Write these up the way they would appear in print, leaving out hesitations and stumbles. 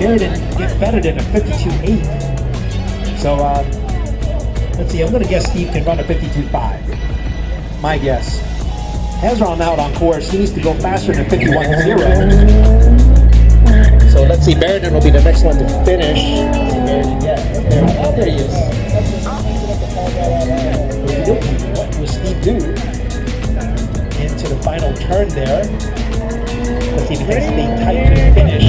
did and get better than a 52.8. So, let's see, I'm going to guess Steve can run a 52.5. My guess. Hezron out on course, he needs to go faster than 51.0. So let's see, Barrington will be the next one to finish. There he is. What will Steve do? Into the final turn there. Let's see if he can stay tight to the finish.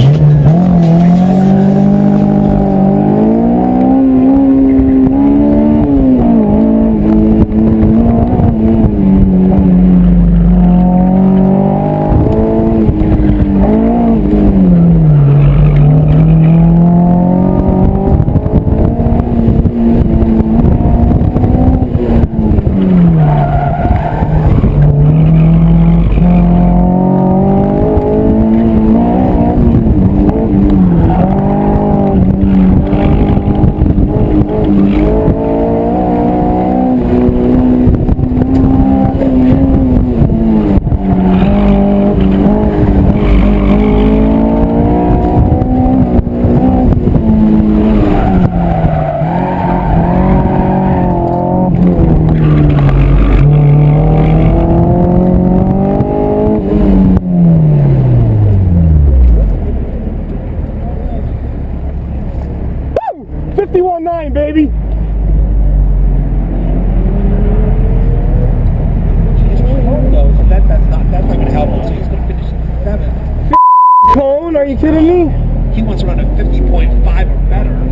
Baby. That's not going to help him. So he's going to finish 7th. Cone, are you kidding me? He wants to run a 50.5 or better.